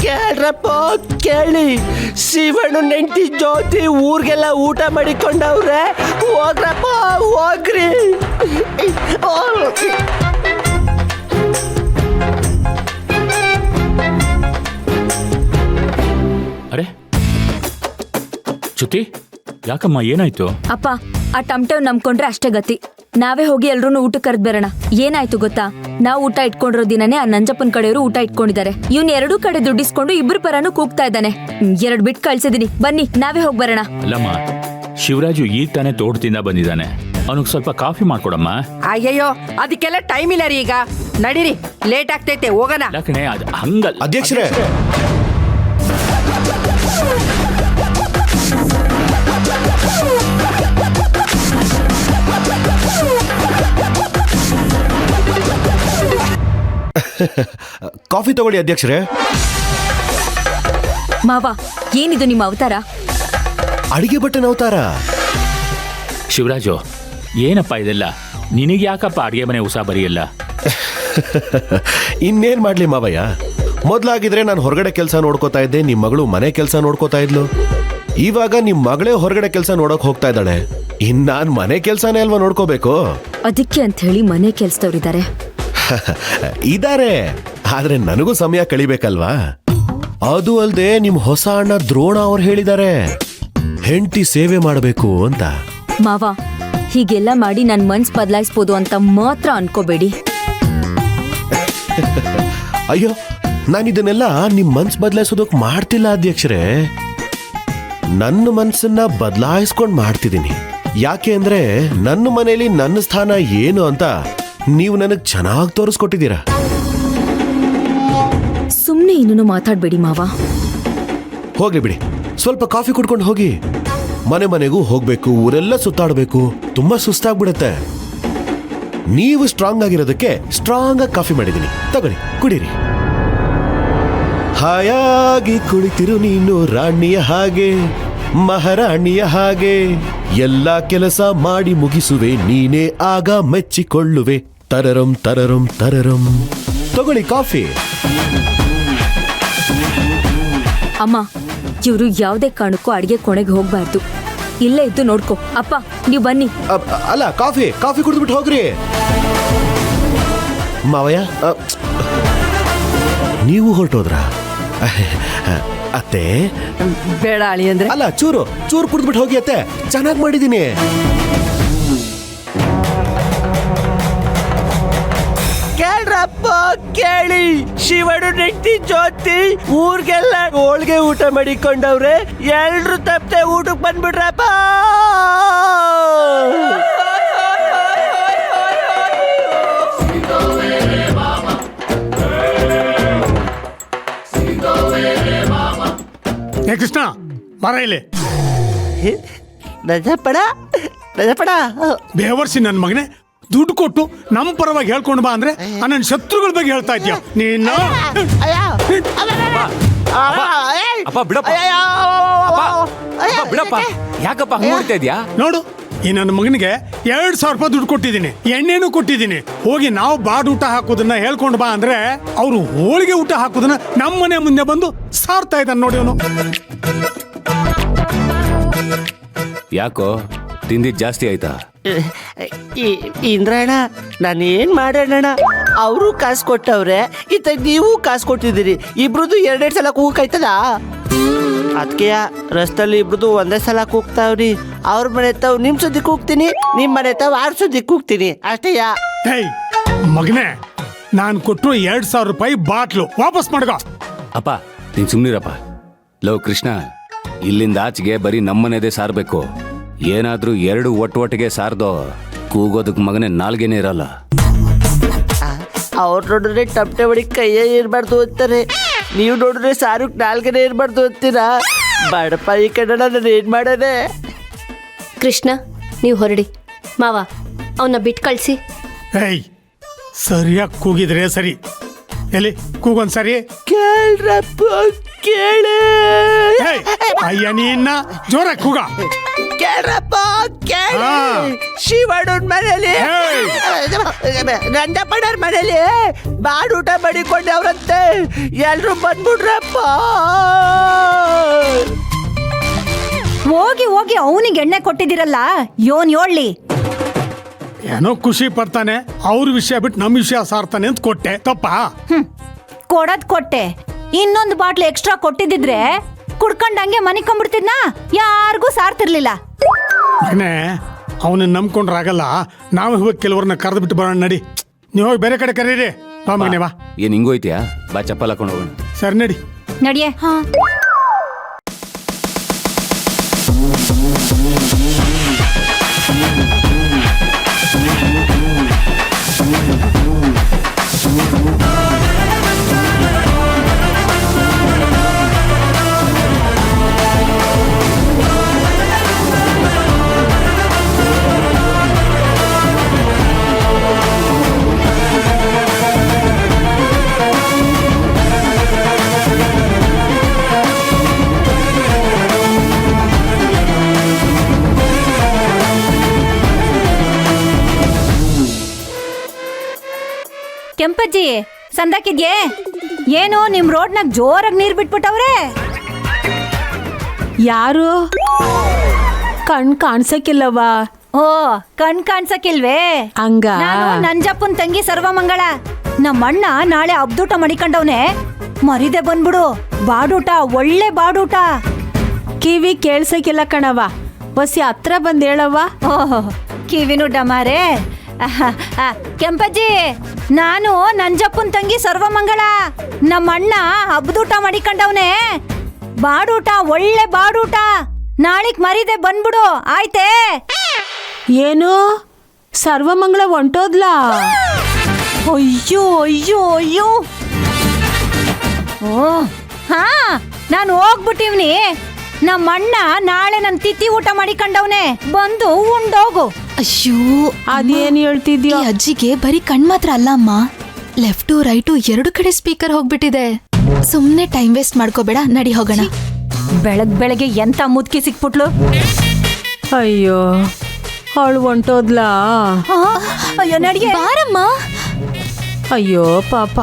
ಕೇಳ್ರಪ್ಪ ಕೇಳಿ, ಶಿವಣ್ಣ ನೆಂಟಿ ಜ್ಯೋತಿ ಊರಿಗೆಲ್ಲ ಊಟ ಮಾಡಿಕೊಂಡವ್ರೆ. ಹೋಗ್ರಪ್ಪ ಹೋಗ್ರಿ. ಅರೆ ಚ್ಯುತಿ, ಯಾಕಮ್ಮ ಏನಾಯ್ತು? ಅಪ್ಪ, ಆ ಟಮ್ಟವ್ ನಂಬ್ಕೊಂಡ್ರೆ ಅಷ್ಟೇ ಗತಿ. ನಾವೇ ಹೋಗಿ ಎಲ್ರೂ ಊಟ ಕರೆದ್ ಬರೋಣ. ಏನಾಯ್ತು ಗೊತ್ತಾ, ನಾವು ಊಟ ಇಟ್ಕೊಂಡಿರೋ ದಿನನೇ ಆ ನಂಜಪ್ಪನ್ ಕಡೆಯವರು ಊಟ ಇಟ್ಕೊಂಡಿದ್ದಾರೆ. ಇವ್ನ್ ಎರಡೂ ಕಡೆ ದುಡ್ಡಿಸ್ಕೊಂಡು ಇಬ್ರು ಪರನು ಕೂಗ್ತಾ ಇದ್ದಾನೆ. 2 ಬಿಟ್ ಕಳ್ಸಿದೀನಿ, ಬನ್ನಿ ನಾವೇ ಹೋಗಿ ಬರೋಣ. ಅಲ್ಲಮ್ಮ, ಶಿವರಾಜು ಈಗ ತಾನೇ ತೋಟದಿಂದ ಬಂದಿದ್ದಾನೆ, ಅವನಿಗೆ ಸ್ವಲ್ಪ ಕಾಫಿ ಮಾಡ್ಕೊಡಮ್ಮ. ಅಯ್ಯಯ್ಯೋ, ಅದಕ್ಕೆಲ್ಲ ಟೈಮ್ ಇಲ್ಲ ರೀ. ಈಗ ನಡೀರಿ, ಲೇಟ್ ಆಗ್ತೈತೆ, ಹೋಗೋಣ. ಯಾಕಣೆ ಅದು ಹಂಗಲ್ಲ ಅಧ್ಯಕ್ಷರೇ. ಕಾಫಿ ತಗೊಳ್ಳಿ ಅಧ್ಯಕ್ಷರೇ. ಮಾವ, ಏನಿದು ನಿಮ್ಮ ಅವತಾರ? ಅಡಿಗೆ ಬಟ್ಟೆನ ಅವತಾರ. ಶಿವರಾಜು, ಏನಪ್ಪ ಇದೆಲ್ಲ? ನಿನಗೆ ಯಾಕಪ್ಪ ಅಡಿಗೆ ಮನೆ ಉಸಾ ಬರಿಯಲ್ಲ? ಇನ್ನೇನ್ ಮಾಡ್ಲಿ ಮಾವಯ್ಯ, ಮೊದ್ಲಾಗಿದ್ರೆ ನಾನು ಹೊರಗಡೆ ಕೆಲಸ ನೋಡ್ಕೋತಾ ಇದ್ದೆ, ನಿಮ್ ಮಗಳು ಮನೆ ಕೆಲಸ ನೋಡ್ಕೋತಾ ಇದ್ಲು. ಇವಾಗ ನಿಮ್ ಮಗಳೇ ಹೊರಗಡೆ ಕೆಲಸ ನೋಡಕ್ ಹೋಗ್ತಾ ಇದ್ದಾಳೆ. ನಾನ್ ಮನೆ ಕೆಲ್ಸನೇ ಅಲ್ವಾ ನೋಡ್ಕೋಬೇಕು. ಅದಕ್ಕೆ ಅಂತ ಹೇಳಿ ಮನೆ ಕೆಲ್ಸದವ್ರಿದ್ದಾರೆ. ಇದಾರೆ, ಆದ್ರೆ ನನಗೂ ಸಮಯ ಕಳಿಬೇಕಲ್ವಾ. ಅದು ಅಲ್ದೆ ನಿಮ್ ಹೊಸ ಅಣ್ಣ ದ್ರೋಣ ಅವ್ರು ಹೇಳಿದ್ದಾರೆ, ಹೆಂಡತಿ ಸೇವೆ ಮಾಡಬೇಕು ಅಂತ. ಮಾವ, ಹೀಗೆಲ್ಲ ಮಾಡಿ ನನ್ ಮನ್ಸ್ ಬದಲಾಯಿಸ್ಬೋದು ಅಂತ ಮಾತ್ರ ಅನ್ಕೋಬೇಡಿ. ಅಯ್ಯೋ, ನಾನು ಇದನ್ನೆಲ್ಲ ನಿಮ್ ಮನ್ಸ್ ಬದಲಾಯಿಸೋದಕ್ ಮಾಡ್ತಿಲ್ಲ ಅಧ್ಯಕ್ಷರೇ. ನನ್ನ ಮನ್ಸನ್ನ ಬದಲಾಯಿಸ್ಕೊಂಡ್ ಮಾಡ್ತಿದ್ದೀನಿ. ಯಾಕೆ ಅಂದ್ರೆ ನನ್ನ ಮನೇಲಿ ನನ್ನ ಸ್ಥಾನ ಏನು ಅಂತ ನೀವು ನನಗ್ ಚೆನ್ನಾಗಿ ತೋರಿಸ್ಕೊಟ್ಟಿದ್ದೀರಾ. ಸುಮ್ನೆ ಇನ್ನೂ ಮಾತಾಡ್ಬೇಡಿ ಮಾವ. ಹೋಗ್ಲಿ ಬಿಡಿ, ಸ್ವಲ್ಪ ಕಾಫಿ ಕುಡ್ಕೊಂಡು ಹೋಗಿ. ಮನೆ ಮನೆಗೂ ಹೋಗ್ಬೇಕು, ಊರೆಲ್ಲ ಸುತ್ತಾಡ್ಬೇಕು, ತುಂಬಾ ಸುಸ್ತಾಗ್ಬಿಡತ್ತೆ. ನೀವು ಸ್ಟ್ರಾಂಗ್ ಆಗಿರೋದಕ್ಕೆ ಸ್ಟ್ರಾಂಗ್ ಆಗಿ ಕಾಫಿ ಮಾಡಿದ್ದೀನಿ, ತಗೊಳ್ಳಿ ಕುಡೀರಿ. ಹಾಯಾಗಿ ಕುಳಿತಿರು ನೀನು ರಾಣಿಯ ಹಾಗೆ, ಮಹಾರಾಣಿಯ ಹಾಗೆ, ಎಲ್ಲ ಕೆಲಸ ಮಾಡಿ ಮುಗಿಸುವೆ ನೀನೇ ಆಗ ಮೆಚ್ಚಿಕೊಳ್ಳುವೆ. ತರರಂ ತರರಂ ತರರಂ. ತಗೊಳ್ಳಿ ಕಾಫಿ. ಅಮ್ಮ, ಇವ್ರು ಯಾವ್ದೇ ಕಾರಣಕ್ಕೂ ಅಡಿಗೆ ಕೊನೆಗೆ ಹೋಗ್ಬಾರ್ದು. ಇಲ್ಲೇ ಇದ್ದು ನೋಡ್ಕೊ. ಅಪ್ಪ, ನೀವು ಬನ್ನಿ. ಅಲ್ಲ, ಕಾಫಿ ಕಾಫಿ ಕುಡಿದ್ಬಿಟ್ಟು ಹೋಗ್ರಿ. ಮಾವಯ್ಯ, ನೀವು ಹೊರಟೋದ್ರ? ಅತ್ತೆ ಬೇಡ ಅಳಿ ಅಂದ್ರೆ. ಅಲ್ಲ, ಚೂರು ಕುಡಿದ್ಬಿಟ್ಟು ಹೋಗಿ ಅತ್ತೆ, ಚೆನ್ನಾಗಿ ಮಾಡಿದ್ದೀನಿ. ಕೇಳ್ರಪ್ಪ ಕೇಳಿ, ಶಿವಣ್ಣ ನೆಂಟಿ ಜ್ಯೋತಿ ಊರಿಗೆಲ್ಲ ಹೋಳ್ಗೆ ಊಟ ಮಾಡಿಕೊಂಡವ್ರೆ. ಎಲ್ರು ತಪ್ಪದೆ ಊಟಕ್ಕೆ ಬಂದ್ಬಿಡ್ರಪ್ಪ. ಏ ಕೃಷ್ಣ, ಬರ ಇಲ್ಲಿ. ರಜಪಡ ಬೇವರ್ಸಿ ನನ್ನ ಮಗನೇ, ದುಡ್ಡು ಕೊಟ್ಟು ನಮ್ಮ ಪರವಾಗಿ ಹೇಳ್ಕೊಂಡು ಬಾ ಅಂದ್ರೆ ನನ್ನ ಶತ್ರುಗಳ ಬಗ್ಗೆ ಹೇಳ್ತಾ ಇದ್ಯಾ ನೀನು? ಅಪ್ಪ ಬಿಡಪ್ಪ, ಬಿಡಪ್ಪ, ಯಾಕಪ್ಪ ಹಂಗ ಮಾಡ್ತಾ ಇದ್ಯಾ? ನೋಡು, ಈ ನನ್ನ ಮಗನಿಗೆ 2,000 ರೂಪಾಯಿ ದುಡ್ಡು ಕೊಟ್ಟಿದ್ದೀನಿ, ಎಣ್ಣೆನೂ ಕೊಟ್ಟಿದ್ದೀನಿ. ಹೋಗಿ ನಾವು ಬಾಡ್ ಊಟ ಹಾಕೋದನ್ನ ಹೇಳ್ಕೊಂಡು ಬಾ ಅಂದ್ರೆ ಅವ್ರು ಹೋಳಿಗೆ ಊಟ ಹಾಕೋದನ್ನ ನಮ್ಮ ಮನೆ ಮುಂದೆ ಬಂದು ಸಾರ್ತಾ ಇದ್ದಾನೆ ನೋಡಿ ಅವನು. ಯಾಕೋ ತಿಂದಿದ್ ಜಾಸ್ತಿ ಆಯ್ತಾ? ಇಂದ್ರಣ್ಣ, ನಾನೇನ್ ಮಾಡೋಣ? ಅವರು ಕಾಸು ಕೊಟ್ಟವ್ರೆ, ಇತ್ತ ನೀವು ಕಾಸು ಕೊಟ್ಟಿದ್ದೀರಿ. ಇಬ್ರದ್ದು 2 ಸಲ ಕೂಗಾಯ್ತದ. ಅದಕ್ಕೆ ರಸ್ತಲ್ಲಿ ಇಬ್ರದ್ದು ಒಂದೇ ಸಲ ಕೂಗ್ತಾವ್ರಿ. ಅವ್ರ ಮನೆ ತಾವ್ ನಿಮ್ ಸುದ್ದಿ ಕೂಗ್ತೀನಿ, ನಿಮ್ ಮನೆ ತಾವ್ 6 ಸುದ್ದಿ ಕೂಗ್ತೀನಿ ಅಷ್ಟೇಯಾ? ಹೇಯ್ ಮಗನೇ, ನಾನು ಕೊಟ್ಟರು 2,000 ರೂಪಾಯಿ ಬಾಟ್ಲು ವಾಪಸ್ ಮಾಡ್ಕೋ. ಅಪ್ಪ ನೀನ್ ಸುಮ್ನಿರಪ್ಪ. ಲೋ ಕೃಷ್ಣ, ಇಲ್ಲಿಂದ ಆಚೆಗೆ ಬರೀ ನಮ್ಮನೆದೇ ಸಾರ್ಬೇಕು. ಏನಾದ್ರೂ 2 ಒಟ್ಟಿಗೆ ಸಾರ್ದೋ ಕೂಗೋದಕ್ ಮಗನೇ ನಾಲ್ಗೆನೇ ಇರಲ್ಲ. ಅವ್ರು ನೋಡಿದ್ರೆ ಟಪ್ಟೆ ಬಡಿ ಕೈಯೇ ಇರಬಾರ್ದು ಅಂತಾರೆ, ನೀವು ನೋಡಿದ್ರೆ ಸಾರುಕ್ ನಾಲ್ಕನೇ ಇರಬಾರ್ದು ಅಂತೀರಾ? ಬಡಪ ಈ ಕನ್ನಡ ನಾನು ಏನ್ ಮಾಡೋದೆ? ಕೃಷ್ಣ, ನೀವು ಹೊರಡಿ. ಮಾವ, ಅವನ್ನ ಬಿಟ್ಟು ಕಳಿಸಿ. ಹೇಯ್, ಸರಿಯಾಗಿ ಕೂಗಿದ್ರೆ ಸರಿ. ಎಲ್ಲಿ ಕೂಗೊಂದ್ ಸರಿ. ಕೇಳ್ರಪ್ಪ ಕೇಳಿ. ಅಯ್ಯ, ನೀನ್ನ ಜೋರಾಗಿ ಕೂಗ. ಕೇಳ್ರಪ್ಪ ಕೇಳಿ ಹಾ. ಶಿವಣ್ಣನ ಮನೇಲಿ ಏಯ್! ನಂಜಪ್ಪಣ್ಣರ ಮನೇಲಿ ಬಾಡೂಟ ಮಾಡಿಕೊಂಡವ್ರಂತೆ ಎಲ್ರು ಬಂದ್ಬಿಟ್ರಪ್ಪ. ಹೋಗಿ ಹೋಗಿ ಅವನಿಗೆ ಎಣ್ಣೆ ಕೊಟ್ಟಿದ್ದೀರಲ್ಲ ಯೋನ್ ಯೋಳ್ಳಿ. ಏನೋ ಖುಷಿ ಪಡ್ತಾನೆ, ಅವ್ರ ವಿಷಯ ಬಿಟ್ಟು ನಮ್ಮ ವಿಷಯ ಸಾರ್ತಾನೆ ಅಂತ ಕೊಟ್ಟೆ. ತಪ್ಪಾ? ಕೊಡದ್ ಕೊಟ್ಟೆ, ಇನ್ನೊಂದು ಬಾಟ್ಲ್ ಎಕ್ಸ್ಟ್ರಾ ಕೊಟ್ಟಿದ್ರೆ ಕುಡ್ಕೊಂಡಂಗೆ ಮನಿಕೊಂಡ್ಬಿಡ್ತಿದ್ನಾ, ಯಾರಿಗೂ ಸಾರ್ತಿರ್ಲಿಲ್ಲ. ಮಗನೇ, ಅವನನ್ನ ನಂಬ್ಕೊಂಡ್ರಾಗಲ್ಲ. ನಾವು ಹೋಗಿ ಕೆಲವ್ರನ್ನ ಕರೆದು ಬಿಟ್ಟು ಬರೋಣ ನಡಿ. ನೀವು ಹೋಗಿ ಬೇರೆ ಕಡೆ ಕರೀರಿ. ಬಾ ಮಗನೇ ಬಾ. ಏನ್ ಹಿಂಗೋಯ್ತಿಯಾ? ಬಾ ಚಪ್ಪಲ್ ಹಾಕೊಂಡು ಹೋಗೋಣ. ಸರಿ ನಡಿ. ನಡಿಯೇ. ಕೆಂಪಜ್ಜಿ ಸಂದಾಕಿದ್ಯೆ? ಏನು ನಿಮ್ ರೋಡ್ನಾಗ ಜೋರಾಗಿ ನೀರ್ ಬಿಟ್ಬಿಟ್ಟವ್ರೆ? ಯಾರು? ಕಣ್ ಕಾಣ್ಸಕ್ಕಿಲ್ಲವಾ? ಓ, ಕಣ್ ಕಾಣ್ಸಕ್ಕಿಲ್ವೇ? ಹಂಗ? ನಾನು ನಂಜಪ್ಪನ್ ತಂಗಿ ಸರ್ವಮಂಗಳ. ನಮ್ಮಣ್ಣ ನಾಳೆ ಹಬ್ದೂಟ ಮಡಿಕೊಂಡವ್ನೆ, ಮರಿದೆ ಬಂದ್ಬಿಡು. ಬಾಡೂಟ, ಒಳ್ಳೆ ಬಾಡೂಟ. ಕಿವಿ ಕೇಳ್ಸಕ್ಕಿಲ್ಲ ಕಣವ, ಬಸ್ಸಿ ಹತ್ರ ಬಂದ್ ಹೇಳವ್ವ. ಓಹೋ, ಕಿವಿನು ಡಮಾರೆ. ಕೆಂಪಜ್ಜಿ, ನಾನು ನಂಜಪ್ಪನ್ ತಂಗಿ ಸರ್ವಮಂಗಳ. ನಮ್ಮಣ್ಣ ಹಬ್ದೂಟ ಮಡಿಕೊಂಡವ್ನೆ, ಬಾಡೂಟ, ಒಳ್ಳೆ ಬಾಡೂಟ. ನಾಳಿಗ್ ಮರಿದೆ ಬಂದ್ಬಿಡು, ಆಯ್ತೇ? ಏನು ಸರ್ವಮಂಗಳ ಹೊಂಟೋದ್ಲಾ? ಅಯ್ಯೋ ಅಯ್ಯೋ ಅಯ್ಯೋ. ಓ ಹಾ, ನಾನು ಹೋಗ್ಬಿಟ್ಟಿವ್ನಿ. ನಮ್ಮಣ್ಣ ನಾಳೆ ನನ್ ತಿಥಿ ಊಟ ಮಾಡಿಕೊಂಡವ್ನೆ, ಬಂದು ಉಂಡೋಗು. ಅಯ್ಯೋ, ಅದೇನ್ ಹೇಳ್ತಿದ್ಯೋ? ಈ ಅಜ್ಜಿಗೆ ಬರೀ ಕಣ್ ಮಾತ್ರ ಅಲ್ಲ ಅಮ್ಮ, ಲೆಫ್ಟು ರೈಟು ಎರಡು ಕಡೆ ಸ್ಪೀಕರ್ ಹೋಗ್ಬಿಟ್ಟಿದೆ. ಸುಮ್ನೆ ಟೈಮ್ ವೇಸ್ಟ್ ಮಾಡ್ಕೋಬೇಡ, ನಡಿ ಹೋಗೋಣ. ಬೆಳಗ್ಗೆ ಎಂತ ಮುದ್ಕಿ ಸಿಕ್ಬಿಟ್ಲು. ಅಯ್ಯೋ, ಅವಳು ಹೊಂಟೋದ್ಲಾ? ಅಯ್ಯೋ ನಡಿಗೆ. ಬಾರಮ್ಮ. ಅಯ್ಯೋ ಪಾಪ.